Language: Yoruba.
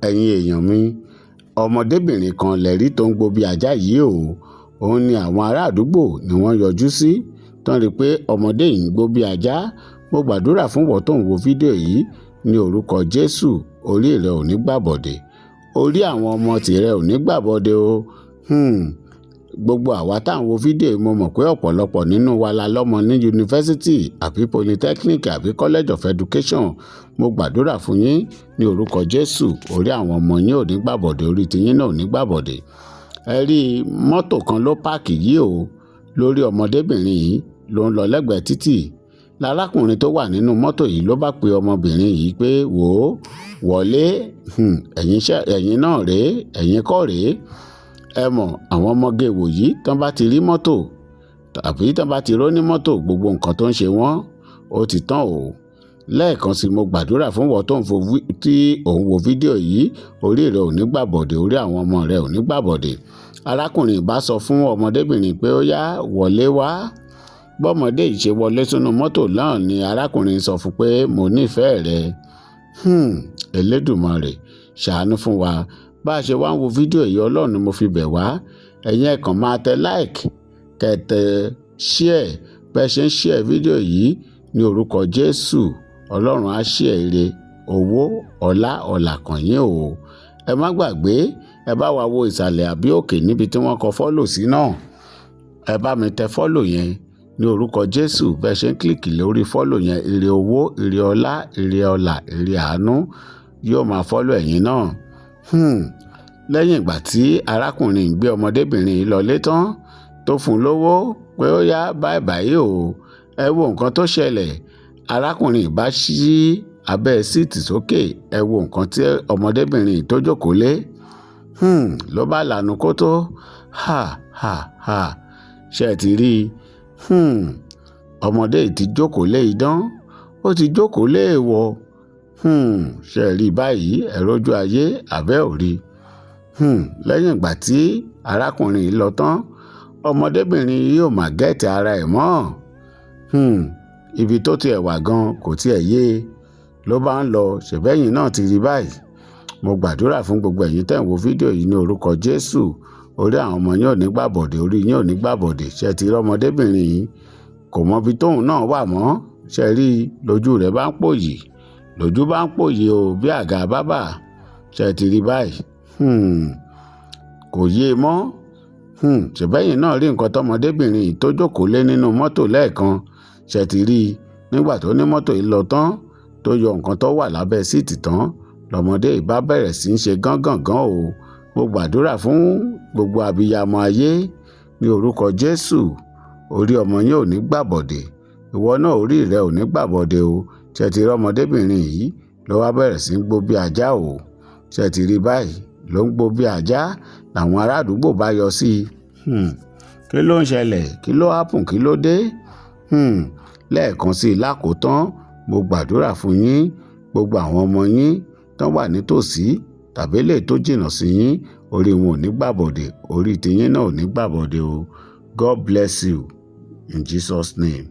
ẹ̀yin èèyàn mi, ọmọdébìnrin kan lẹ́rí tó ń gbó bí ajá yìí o. Òun ni àwọn ará àdúgbò ni wọ́n yọjú sí tán rí i pé ọmọdé yìí ń gbó bí ajá. Mo gbàdúrà fún ìwọ tó ń wo fídíò yìí ní orúkọ Jésù, orí rẹ ò ní gbàbọ̀dẹ̀, orí àwọn ọmọ tìrẹ ò ní gbàbọ̀dẹ̀ o. Gbogbo àwa tá à ń wo fídíò yìí, mo mọ̀ pé ọ̀pọ̀lọpọ̀ nínú wa la lọ́mọ ní yunifásitì àbí polytechnic àbí college of education. Mo gbàdúrà fún yín ní orúkọ Jésù, orí àwọn ọmọ yín ò ní gbàbọ̀dẹ̀, orí tiyín náà ò ní gbàbọ̀dẹ̀. Ẹ rí mọ́tò kan ló páàkì yìí o, lórí ọmọdébìnrin yìí ló ń lọ lẹ́gbẹ̀ẹ́ títì. Lárákùnrin tó wà nínú mọ́tò yìí ló bá pe ọmọbìnrin yìí pé wò ó wọlé, ẹ̀yin náà rèé, ẹ̀yin kọ́ rèé. Ẹ mọ̀ àwọn ọmọge wòyí tán bá ti rí mọ́tò tàbí tán bá ti ró ní mọ́tò, gbogbo nǹkan tó ń ṣe wọ́n ó ti tán o. Lẹ́ẹ̀kan sí mo gbàdúrà fún ìwọ tí òun wo fídíò yìí, orí rẹ ò ní gbàbọ̀dẹ̀, orí àwọn ọmọ rẹ ò ní gbàbọ̀dẹ̀. Arákùnrin bá sọ fún ọmọdébìnrin pé ó yá wọlé wá. Bọ́mọdé yìí ṣe wọlé sínú mọ́tò náà ni arákùnrin sọ fún pé mo nífẹ̀ẹ́ rẹ. Elédùmarè ṣàánú fún wa. Bá a ṣe wá ń wo fídíò yìí, Ọlọ́run ni mo fi bẹ̀ wá. Ẹ̀yin ẹ kàn máa tẹ like, kẹ́ tẹ share. Bẹ́ẹ̀ ṣe ń share fídíò yìí ní orúkọ Jésù, Ọlọ́run á share ire, owó, ọlá, ọlà kàn yín o. Ẹ má gbàgbé, ẹ bá wa wo ìsàlẹ̀ àbí òkè níbi tí wọ́n kọ follow sí náà. Ẹ bá mi tẹ follow yẹn ní orúkọ Jésù. Bẹ́ẹ̀ ṣe ń kílìkì lórí follow yẹn, ire owó, ire ọlá, ire ọlà, ire àánú yóò máa follow ẹ̀yin náà. Lẹ́yìn ìgbà tí arákùnrin gbé ọmọdébìnrin yìí lọlé tán tó fún un lówó pé ó yá bye bye o, ẹ wo nǹkan tó ṣẹlẹ̀. Arákùnrin bá ṣí abẹ́ síìtì sókè, ẹ wo nǹkan tí ọmọdébìnrin tó jókòó lé. Ló bá lànà kó tó ṣe ti rí i. Ọmọdé yìí ti jókòó lé idán, ó ti jókòó lé èèwọ̀. Ṣe rí báyìí, ẹ rójú ayé àbẹ́ òrí. Lẹ́yìn ìgbà tí arákùnrin yìí lọ tán, ọmọdébìnrin yìí ò mà gẹ́ẹ̀tì ara ẹ̀ mọ́. Ibi tó tiẹ̀ wà gan kò tiẹ̀ yé e, ló bá ń lọ. ṣèbẹ́yìn náà ti rí báyìí. Mo gbàdúrà fún gbogbo ẹ̀yin tẹ́ ń wo fídíò yìí ní orúkọ Jésù, orí àwọn ọmọ yín ò ní gbàbọ̀dẹ̀, orí yín ò ní gbàbọ̀dẹ̀. Ṣe ti rí ọmọdébìnrin yìí, kò mọ ibi tóun náà wà mọ́. Ṣe rí lójú rẹ̀ bá ń pòyì, lójú bá ń pòyì o bí àga bábà. Ṣe ti rí báyìí, kò yé e mọ́. Ṣèbẹ́yìn náà rí nǹkan tọmọdébìnrin yìí tó jókòó lé nínú mọ́tò lẹ́ẹ̀kan. Ṣe ti rí i nígbà tó ní mọ́tò yìí lọ tán tó yọ nǹkan tó wà lábẹ́ síìtì tán, lọ́mọdé yìí bá bẹ̀rẹ̀ sí í ṣe gángangan o. Mo gbàdúrà fún gbogbo abiyamọ ayé ní orúkọ Jésù, orí ọmọ yín ò ní gbàbọ̀dẹ̀, ìwọ náà orí rẹ ò ní gbàbọ̀dẹ̀ o. Ṣe ti rí ọmọdébìnrin yìí ló wá bẹ̀rẹ̀ sí í gbó bí ajá o. Ṣe ti rí báyìí, ló ń gbó bí ajá, làwọn ará àdúgbò bá yọ sí i. Kí ló ń ṣẹlẹ̀? Kí ló hápùn? Kí ló dé? Lẹ́ẹ̀kan sí i lákòótán, mo gbàdúrà fún yín, gbogbo àwọn ọmọ yín tán wà nítòsí tàbí lè tó jìnnà sí yín, orí wọn ò ní gbàbọ̀dẹ̀, orí tiyín náà ò ní gbàbọ̀dẹ̀ o. God bless you in Jesus' name.